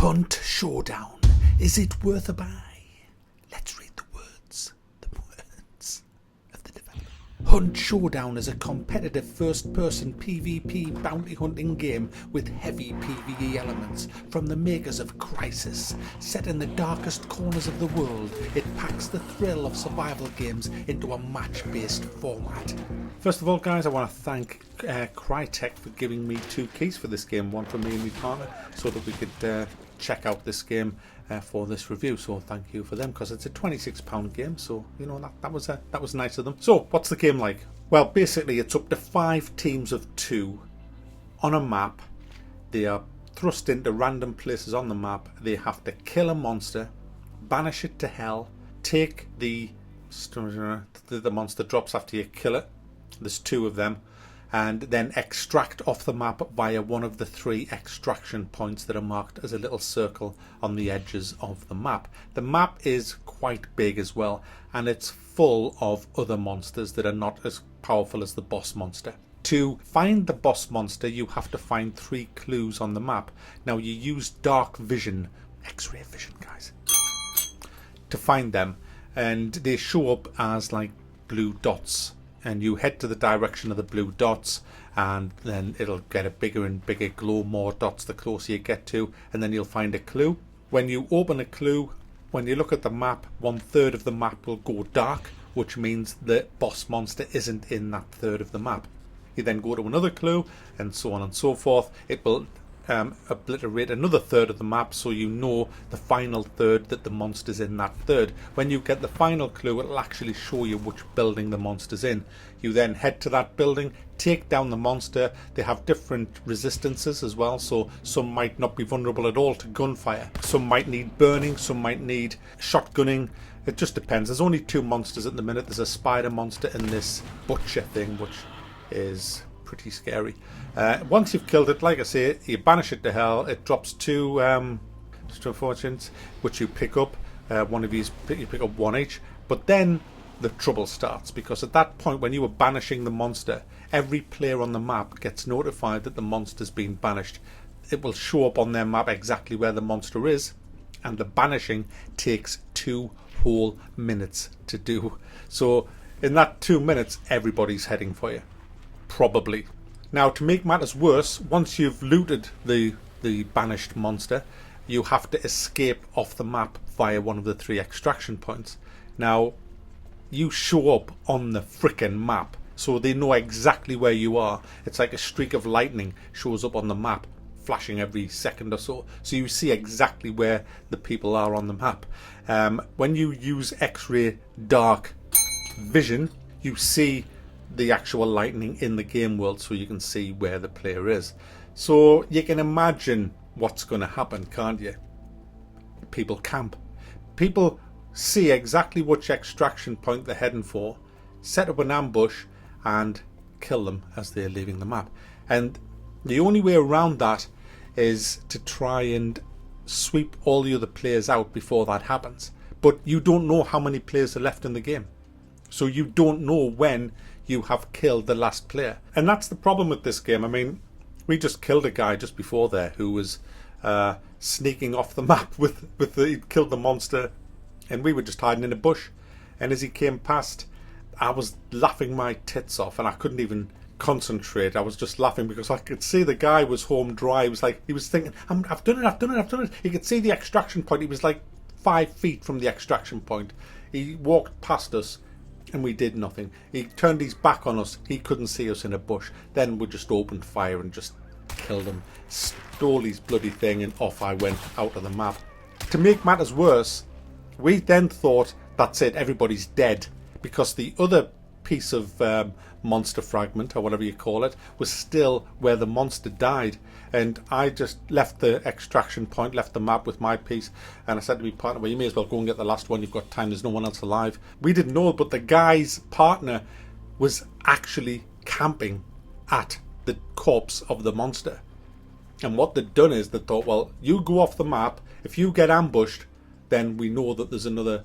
Hunt Showdown. Is it worth a buy? Let's read the words of the developer. Hunt Showdown is a competitive first-person PvP bounty hunting game with heavy PvE elements from the makers of Crisis. Set in the darkest corners of the world, it packs the thrill of survival games into a match-based format. First of all, guys, I want to thank Crytek for giving me 2 keys for this game, one for me and my partner, so that we could check out this game for this review. So thank you for them, because it's a £26 game, so you know that was nice of them. So what's the game like? Well, basically it's up to 5 teams of 2 on a map. They are thrust into random places on the map. They have to kill a monster, banish it to hell, take the monster drops after you kill it. There's 2 of them, and then extract off the map via one of the 3 extraction points that are marked as a little circle on the edges of the map. The map is quite big as well, and it's full of other monsters that are not as powerful as the boss monster. To find the boss monster, you have to find 3 clues on the map. Now, you use dark vision, X-ray vision, guys, to find them, and they show up as like blue dots. And you head to the direction of the blue dots, and then it'll get a bigger and bigger glow, more dots the closer you get to, and then you'll find a clue. When you open a clue, when you look at the map, 1/3 of the map will go dark, which means the boss monster isn't in that third of the map. You then go to another clue, and so on and so forth. It will obliterate another 1/3 of the map, so you know the final 1/3 that the monster's in that 1/3. When you get the final clue, it'll actually show you which building the monster's in. You then head to that building, take down the monster. They have different resistances as well, so some might not be vulnerable at all to gunfire. Some might need burning, some might need shotgunning. It just depends. There's only 2 monsters at the minute. There's a spider monster and this butcher thing, which is pretty scary. Once you've killed it, like I say, you banish it to hell. It drops 2 fortunes, which you pick up. One of these, you pick up 1 each. But then the trouble starts, because at that point, when you are banishing the monster, every player on the map gets notified that the monster's been banished. It will show up on their map exactly where the monster is, and the banishing takes 2 whole minutes to do. So in that 2 minutes, everybody's heading for you. Probably. Now, to make matters worse, once you've looted the banished monster, you have to escape off the map via one of the 3 extraction points. Now, you show up on the frickin' map, so they know exactly where you are. It's like a streak of lightning shows up on the map, flashing every second or so. So you see exactly where the people are on the map. When you use X-ray dark vision, you see the actual lightning in the game world, so you can see where the player is. So you can imagine what's going to happen, can't you? People camp. People see exactly which extraction point they're heading for, set up an ambush, and kill them as they're leaving the map. And the only way around that is to try and sweep all the other players out before that happens. But you don't know how many players are left in the game, so you don't know when you have killed the last player. And that's the problem with this game. I mean, we just killed a guy just before there who was sneaking off the map he'd killed the monster, and we were just hiding in a bush. And as he came past, I was laughing my tits off, and I couldn't even concentrate. I was just laughing because I could see the guy was home dry. He was thinking, I've done it. He could see the extraction point. He was like 5 feet from the extraction point. He walked past us, and we did nothing. He turned his back on us. He couldn't see us in a bush. Then we just opened fire and just killed him. Stole his bloody thing, and off I went out of the map. To make matters worse, we then thought, that's it, everybody's dead, because the other piece of monster fragment, or whatever you call it, was still where the monster died. And I just left the extraction point, left the map with my piece, and I said to my partner, well, you may as well go and get the last one, you've got time, there's no one else alive. We didn't know, but the guy's partner was actually camping at the corpse of the monster. And what they'd done is they thought, well, you go off the map, if you get ambushed, then we know that there's another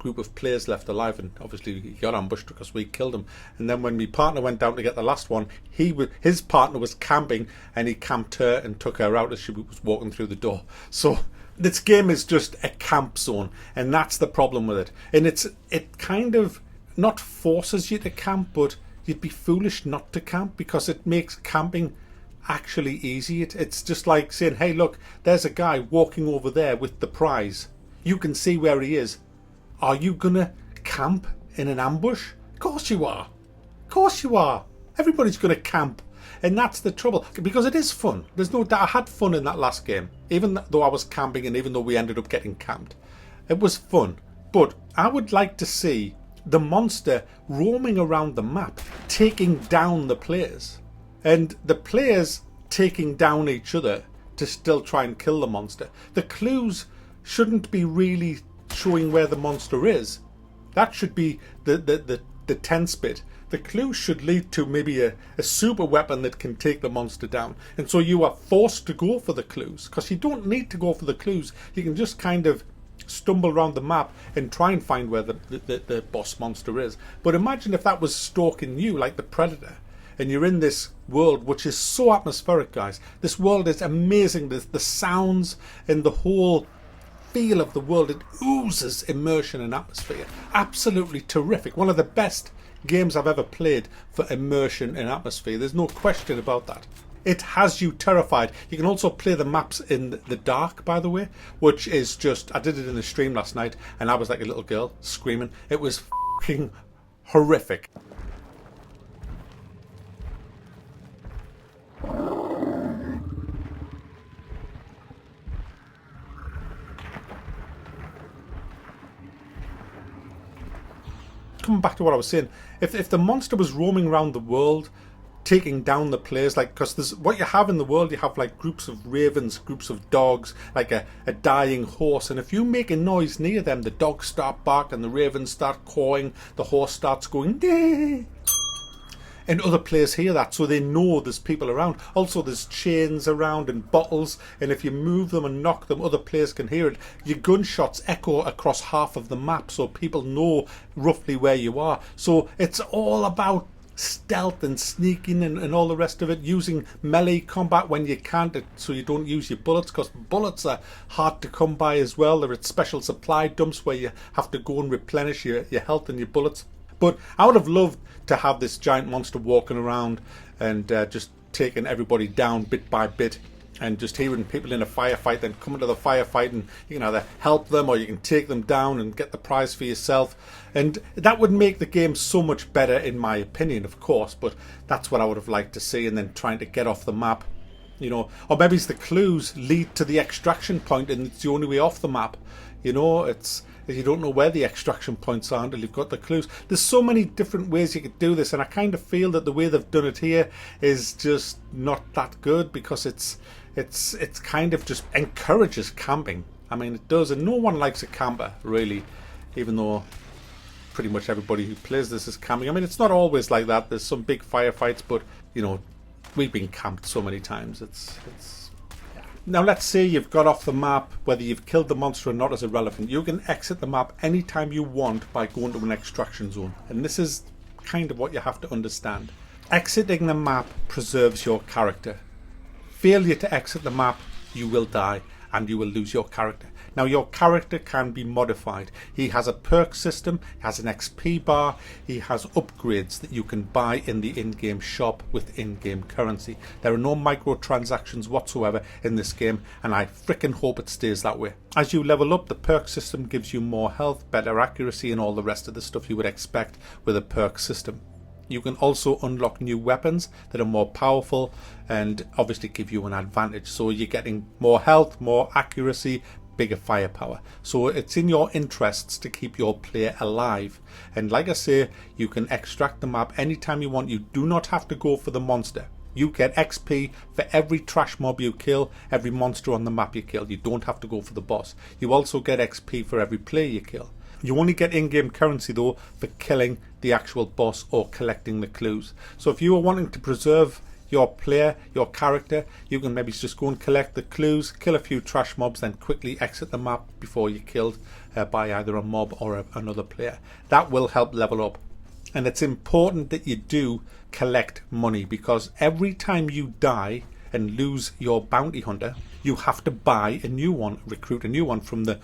group of players left alive. And obviously he got ambushed because we killed him. And then when my partner went down to get the last one, his partner was camping, and he camped her and took her out as she was walking through the door. So This game is just a camp zone, and that's the problem with it. And it kind of not forces you to camp, but you'd be foolish not to camp because it makes camping actually easy. It's just like saying, hey, look, there's a guy walking over there with the prize. You can see where he is. Are you gonna camp in an ambush? Of course you are. Of course you are. Everybody's gonna camp. And that's the trouble, because it is fun. There's no doubt I had fun in that last game, even though I was camping and even though we ended up getting camped. It was fun. But I would like to see the monster roaming around the map, taking down the players. And the players taking down each other to still try and kill the monster. The clues shouldn't be really showing where the monster is. That should be the tense bit. The clue should lead to maybe a super weapon that can take the monster down. And so you are forced to go for the clues, because you don't need to go for the clues. You can just kind of stumble around the map and try and find where the boss monster is. But imagine if that was stalking you like the Predator, and you're in this world which is so atmospheric, guys. This world is amazing. The sounds and the whole feel of the world, it oozes immersion and atmosphere. Absolutely terrific. One of the best games I've ever played for immersion and atmosphere. There's no question about that. It has you terrified. You can also play the maps in the dark, by the way, which is just, I did it in the stream last night and I was like a little girl screaming. It was fucking horrific. Coming back to what I was saying, if the monster was roaming around the world, taking down the players, like, because there's what you have in the world, you have like groups of ravens, groups of dogs, like a dying horse, and if you make a noise near them, the dogs start barking, the ravens start cawing, the horse starts going, "Dee!" And other players hear that, so they know there's people around. Also, there's chains around and bottles, and if you move them and knock them, other players can hear it. Your gunshots echo across half of the map, so people know roughly where you are. So it's all about stealth and sneaking and all the rest of it, using melee combat when you can't, so you don't use your bullets, because bullets are hard to come by as well. They're at special supply dumps where you have to go and replenish your health and your bullets. But I would have loved to have this giant monster walking around and just taking everybody down bit by bit, and just hearing people in a firefight, then coming to the firefight, and you can either help them or you can take them down and get the prize for yourself. And that would make the game so much better, in my opinion, of course, but that's what I would have liked to see. And then trying to get off the map, you know, or maybe it's the clues lead to the extraction point and it's the only way off the map. You know, it's, you don't know where the extraction points are until you've got the clues. There's so many different ways you could do this, and I kind of feel that the way they've done it here is just not that good, because it's kind of just encourages camping. I mean, it does, and no one likes a camper, really, even though pretty much everybody who plays this is camping. I mean, it's not always like that. There's some big firefights, but, you know, we've been camped so many times. It's Now let's say you've got off the map. Whether you've killed the monster or not is irrelevant. You can exit the map anytime you want by going to an extraction zone. And this is kind of what you have to understand. Exiting the map preserves your character. Failure to exit the map, you will die and you will lose your character. Now your character can be modified. He has a perk system, he has an XP bar, he has upgrades that you can buy in the in-game shop with in-game currency. There are no microtransactions whatsoever in this game, and I frickin' hope it stays that way. As you level up, the perk system gives you more health, better accuracy, and all the rest of the stuff you would expect with a perk system. You can also unlock new weapons that are more powerful and obviously give you an advantage. So you're getting more health, more accuracy, bigger firepower. So it's in your interests to keep your player alive. And like I say, you can extract the map anytime you want. You do not have to go for the monster. You get XP for every trash mob you kill, every monster on the map you kill. You don't have to go for the boss. You also get XP for every player you kill. You only get in-game currency though for killing the actual boss or collecting the clues. So if you are wanting to preserve your player, your character, you can maybe just go and collect the clues, kill a few trash mobs, then quickly exit the map before you're killed by either a mob or another player. That will help level up. And it's important that you do collect money, because every time you die and lose your bounty hunter, you have to buy a new one, recruit a new one from the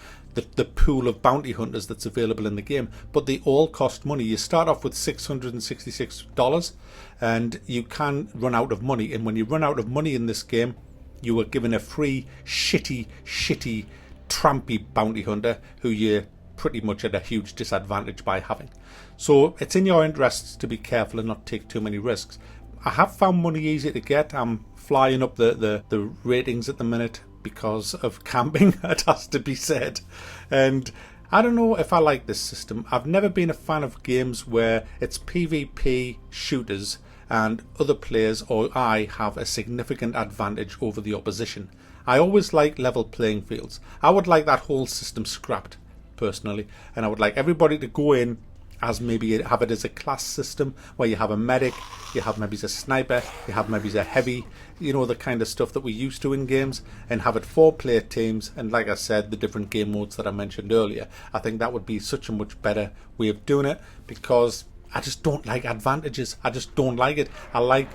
pool of bounty hunters that's available in the game. But they all cost money. You start off with $666 and you can run out of money. And when you run out of money in this game, you are given a free shitty trampy bounty hunter who you're pretty much at a huge disadvantage by having. So it's in your interests to be careful and not take too many risks. I have found money easy to get. I'm flying up the ratings at the minute because of camping, it has to be said. And I don't know if I like this system. I've never been a fan of games where it's PvP shooters and other players or I have a significant advantage over the opposition. I always like level playing fields. I would like that whole system scrapped, personally, and I would like everybody to go in as maybe have it as a class system where you have a medic, you have maybe a sniper, you have maybe a heavy, you know, the kind of stuff that we used to in games, and have it 4-player teams, and like I said, the different game modes that I mentioned earlier. I think that would be such a much better way of doing it, because I just don't like advantages. I just don't like it. I like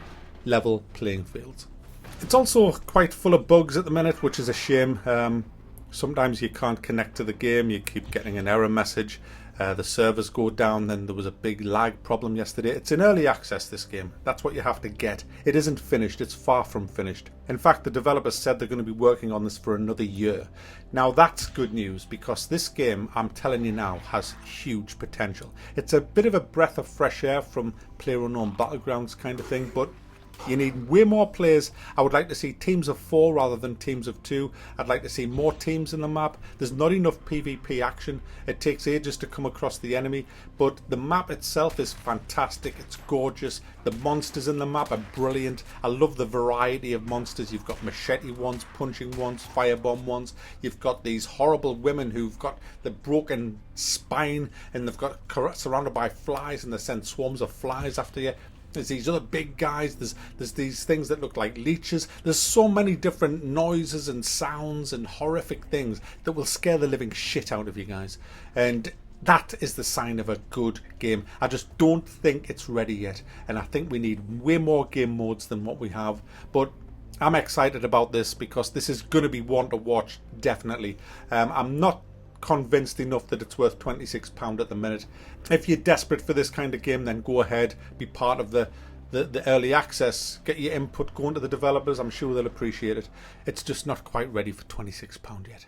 level playing fields. It's also quite full of bugs at the minute, which is a shame. Sometimes you can't connect to the game, you keep getting an error message, the servers go down, then there was a big lag problem yesterday. It's in early access, this game. That's what you have to get. It isn't finished, it's far from finished. In fact, the developers said they're going to be working on this for another year. Now that's good news, because this game, I'm telling you now, has huge potential. It's a bit of a breath of fresh air from PlayerUnknown Battlegrounds kind of thing, but you need way more players. I would like to see teams of 4 rather than teams of 2. I'd like to see more teams in the map. There's not enough PvP action. It takes ages to come across the enemy, but the map itself is fantastic. It's gorgeous. The monsters in the map are brilliant. I love the variety of monsters. You've got machete ones, punching ones, firebomb ones. You've got these horrible women who've got the broken spine and they've got surrounded by flies and they send swarms of flies after you. There's these other big guys, there's these things that look like leeches. There's so many different noises and sounds and horrific things that will scare the living shit out of you guys. And that is the sign of a good game. I just don't think it's ready yet. And I think we need way more game modes than what we have. But I'm excited about this because this is going to be one to watch, definitely. I'm not convinced enough that it's worth £26 at the minute. If you're desperate for this kind of game, then go ahead, be part of the early access, get your input going to the developers. I'm sure they'll appreciate it. It's just not quite ready for £26 yet.